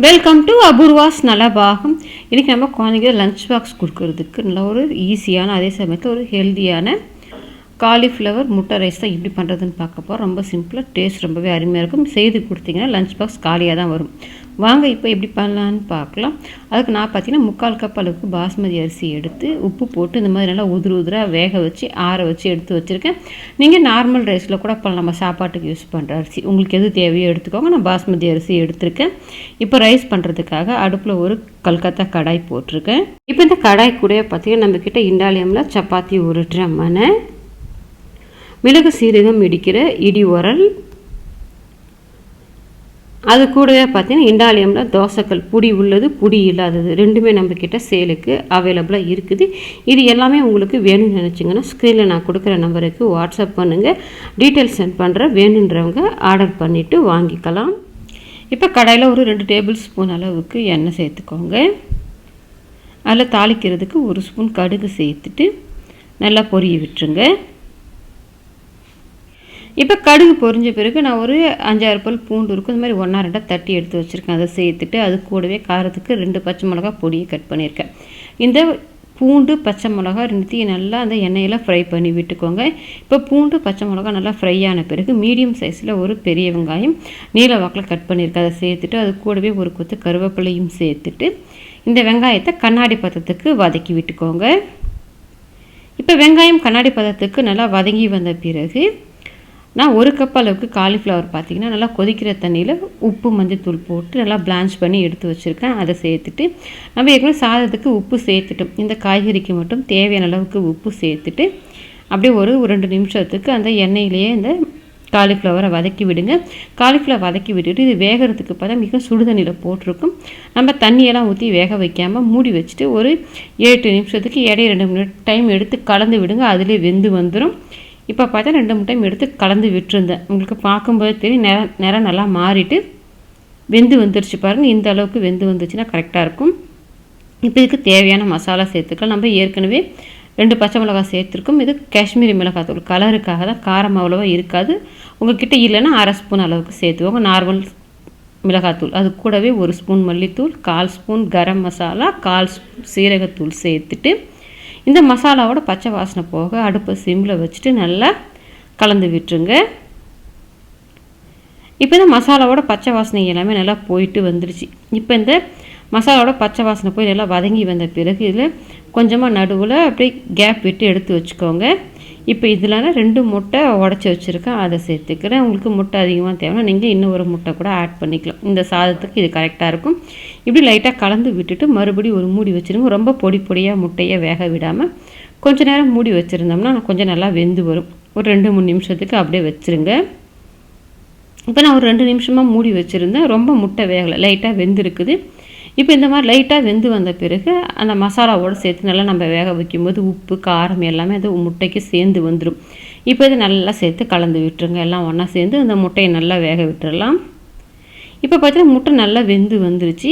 Welcome to Apoorva's Nalabagam. இன்றைக்கி நம்ம குழந்தைங்க லஞ்ச் பாக்ஸ் கொடுக்கறதுக்கு நல்ல ஒரு ஈஸியான அதே சமயத்தில் ஒரு ஹெல்த்தியான காலிஃப்ளவர் முட்டை ரைஸ் தான் எப்படி பண்ணுறதுன்னு பார்க்க போகிறோம். ரொம்ப சிம்பிளாக, டேஸ்ட் ரொம்பவே அருமையாக இருக்கும். செய்து கொடுத்தீங்கன்னா லஞ்ச் பாக்ஸ் காலியாக தான் வரும். வாங்க இப்போ எப்படி பண்ணலான்னு பார்க்கலாம். அதுக்கு நான் பார்த்தீங்கன்னா 3/4 கப் அளவுக்கு பாஸ்மதி அரிசி எடுத்து உப்பு போட்டு இந்த மாதிரி நல்லா உதிராக வேக வச்சு ஆற வச்சு எடுத்து வச்சுருக்கேன். நீங்கள் நார்மல் ரைஸில் கூட பண்ணலாம், நம்ம சாப்பாட்டுக்கு யூஸ் பண்ணுற அரிசி உங்களுக்கு எது தேவையோ எடுத்துக்கோங்க. நான் பாஸ்மதி அரிசி எடுத்திருக்கேன். இப்போ ரைஸ் பண்ணுறதுக்காக அடுப்பில் ஒரு கல்கத்தா கடாய் போட்டிருக்கேன். இப்போ இந்த கடாய் கூட பார்த்தீங்கன்னா நம்மக்கிட்ட இண்டாலியமில் சப்பாத்தி உருட்டுற மனை, மிளகு சீரகம் இடிக்கிற இடி உரல், அது கூடவே பார்த்தீங்கன்னா இண்டாலியமில் தோசைக்கல் புடி உள்ளது புடி இல்லாதது ரெண்டுமே நம்மக்கிட்ட சேலுக்கு அவைலபிளாக இருக்குது. இது எல்லாமே உங்களுக்கு வேணும்னு நினச்சிங்கன்னா ஸ்க்ரீனில் நான் கொடுக்குற நம்பருக்கு வாட்ஸ்அப் பண்ணுங்கள். டீட்டெயில்ஸ் சென்ட் பண்ணுறேன். வேணுன்றவங்க ஆர்டர் பண்ணிவிட்டு வாங்கிக்கலாம். இப்போ கடாயில் ஒரு 2 டேபிள் ஸ்பூன் அளவுக்கு எண்ணெய் சேர்த்துக்கோங்க. அதில் தாளிக்கிறதுக்கு 1 ஸ்பூன் கடுகு சேர்த்துட்டு நல்லா பொரிய விட்டுருங்க. இப்போ கடுகு பொரிஞ்ச பிறகு நான் ஒரு 5-6 பல் பூண்டு இருக்கும், இந்த மாதிரி 1-2 தட்டி எடுத்து வச்சுருக்கேன். அதை சேர்த்துட்டு அது கூடவே காரத்துக்கு 2 பச்சை மிளகா பொடியை கட் பண்ணியிருக்கேன். இந்த பூண்டு பச்சை மிளகா ரெண்டுத்தையும் நல்லா அந்த எண்ணெயில் ஃப்ரை பண்ணி விட்டுக்கோங்க. இப்போ பூண்டு பச்சை மிளகா நல்லா ஃப்ரை ஆன பிறகு மீடியம் சைஸில் ஒரு பெரிய வெங்காயம் நீல வாக்கில் கட் பண்ணியிருக்கேன். அதை சேர்த்துட்டு அது கூடவே ஒரு கொத்து கருவேப்பிலையும் சேர்த்துட்டு இந்த வெங்காயத்தை கண்ணாடி பதத்துக்கு வதக்கி விட்டுக்கோங்க. இப்போ வெங்காயம் கண்ணாடி பதத்துக்கு நல்லா வதங்கி வந்த பிறகு நான் 1 கப் அளவுக்கு காலிஃப்ளவர் பார்த்திங்கன்னா நல்லா கொதிக்கிற தண்ணியில் உப்பு மஞ்சத்தூள் போட்டு நல்லா பிளான்ச் பண்ணி எடுத்து வச்சுருக்கேன். அதை சேர்த்துட்டு நம்ம ஏற்கனவே சாதத்துக்கு உப்பு சேர்த்துட்டோம். இந்த காய்கறிக்கு மட்டும் தேவையான அளவுக்கு உப்பு சேர்த்துட்டு அப்படியே ஒரு 2 நிமிஷத்துக்கு அந்த எண்ணெயிலேயே இந்த காலிஃப்ளவரை வதக்கி விடுங்க. காலிஃப்ளவர் வதக்கி விட்டுட்டு இது வேகிறதுக்கு பார்த்தா மிக சுடுதண்ணியில் போட்டிருக்கும். நம்ம தண்ணியெல்லாம் ஊற்றி வேக வைக்காமல் மூடி வச்சுட்டு ஒரு 7 நிமிஷத்துக்கு இடையே 2 மினிட் டைம் எடுத்து கலந்து விடுங்க. அதிலே வெந்து வந்துடும். இப்போ பார்த்தா 2-3 டைம் எடுத்து கலந்து விட்டுருந்தேன். உங்களுக்கு பார்க்கும்போது தெரியும் நிறம் நல்லா மாறிட்டு வெந்து வந்துருச்சு பாருங்கள். இந்த அளவுக்கு வெந்து வந்துச்சுன்னா கரெக்டாக இருக்கும். இப்போ இதுக்கு தேவையான மசாலா சேர்த்துக்கலாம். நம்ம ஏற்கனவே 2 பச்சை மிளகாய் சேர்த்துருக்கோம். இது காஷ்மீரி மிளகாத்தூள், கலருக்காக தான், காரம் அவ்வளோவா இருக்காது. உங்கள்கிட்ட இல்லைன்னா 1/2 ஸ்பூன் அளவுக்கு சேர்த்துவோங்க நார்மல் மிளகாத்தூள். அது கூடவே 1 ஸ்பூன் மல்லித்தூள், 1/4 ஸ்பூன் கரம் மசாலா, 1/4 ஸ்பூன் சீரகத்தூள் சேர்த்துட்டு இந்த மசாலாவோட பச்சை வாசனை போக அடுப்பை சிம்மில் வச்சுட்டு நல்லா கலந்து விட்டுருங்க. இப்போ இந்த மசாலாவோட பச்சை வாசனை எல்லாமே நல்லா போயிட்டு வந்துடுச்சு. இப்போ இந்த மசாலாவோட பச்சை வாசனை போய் நல்லா வதங்கி வந்த பிறகு இதில் கொஞ்சமாக நடுவில் அப்படியே கேப் விட்டு எடுத்து வச்சுக்கோங்க. இப்போ இதில் 2 முட்டை உடச்சி வச்சுருக்கேன், அதை சேர்த்துக்கிறேன். உங்களுக்கு முட்டை அதிகமாக தேவைன்னா நீங்கள் இன்னும் ஒரு முட்டை கூட ஆட் பண்ணிக்கலாம். இந்த சாதத்துக்கு இது கரெக்டாக இருக்கும். இப்படி லைட்டாக கலந்து விட்டுட்டு மறுபடியும் ஒரு மூடி வச்சுருங்க. ரொம்ப பொடியாக முட்டையை வேக விடாமல் கொஞ்சம் நேரம் மூடி வச்சுருந்தோம்னா கொஞ்சம் நல்லா வெந்து வரும். ஒரு 2-3 நிமிஷத்துக்கு அப்படியே வச்சுருங்க. இப்போ நான் ஒரு 2 நிமிஷமாக மூடி வச்சுருந்தேன். ரொம்ப முட்டை வேகலை, லைட்டாக வெந்துருக்குது. இப்போ இந்த மாதிரி லைட்டாக வெந்து வந்த பிறகு அந்த மசாலாவோடு சேர்த்து நல்லா நம்ம வேக வைக்கும்போது உப்பு காரம் எல்லாமே அது முட்டைக்கு சேர்ந்து வந்துடும். இப்போ இது நல்லா சேர்த்து கலந்து விட்டுருங்க. எல்லாம் ஒன்றா சேர்ந்து அந்த முட்டையை நல்லா வேக விட்டுடலாம். இப்போ பார்த்தீங்கன்னா முட்டை நல்லா வெந்து வந்துருச்சு.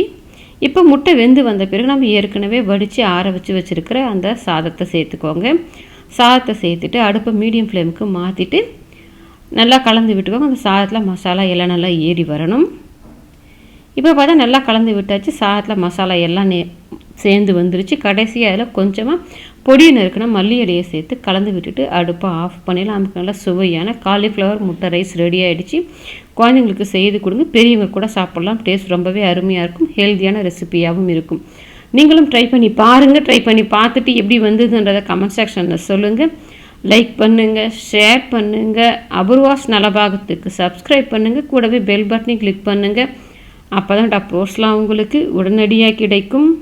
இப்போ முட்டை வெந்து வந்த பிறகு நம்ம ஏற்கனவே வடித்து ஆற வச்சுருக்கிற அந்த சாதத்தை சேர்த்துக்கோங்க. சாதத்தை சேர்த்துட்டு அடுப்பை மீடியம் ஃப்ளேமுக்கு மாற்றிட்டு நல்லா கலந்து விட்டுக்கோங்க. அந்த சாதத்தில் மசாலா எல்லாம் நல்லா ஏறி வரணும். இப்போ பார்த்தா நல்லா கலந்து விட்டாச்சு. சாதத்தில் மசாலா எல்லாம் சேர்ந்து வந்துருச்சு. கடைசியாக அதில் கொஞ்சமாக பொடியை நறுக்கினா மல்லி இலையை சேர்த்து கலந்து விட்டுட்டு அடுப்பை ஆஃப் பண்ணிடலாம். நமக்கு நல்லா சுவையான காலிஃப்ளவர் முட்டை ரைஸ் ரெடி ஆகிடுச்சு. குழந்தைங்களுக்கு செய்து கொடுங்க, பெரியவங்க கூட சாப்பிட்லாம். டேஸ்ட் ரொம்பவே அருமையாக இருக்கும். ஹெல்த்தியான ரெசிபியாகவும் இருக்கும். நீங்களும் ட்ரை பண்ணி பாருங்கள். ட்ரை பண்ணி பார்த்துட்டு எப்படி வந்ததுன்றதை கமெண்ட் செக்ஷனில் சொல்லுங்கள். லைக் பண்ணுங்கள், ஷேர் பண்ணுங்கள். அபூர்வாஸ் நலபாகத்துக்கு சப்ஸ்கிரைப் பண்ணுங்கள். கூடவே பெல் பட்டனை கிளிக் பண்ணுங்கள். அப்போ தான் போஸ்ட்லாம் உங்களுக்கு உடனடியாக கிடைக்கும்.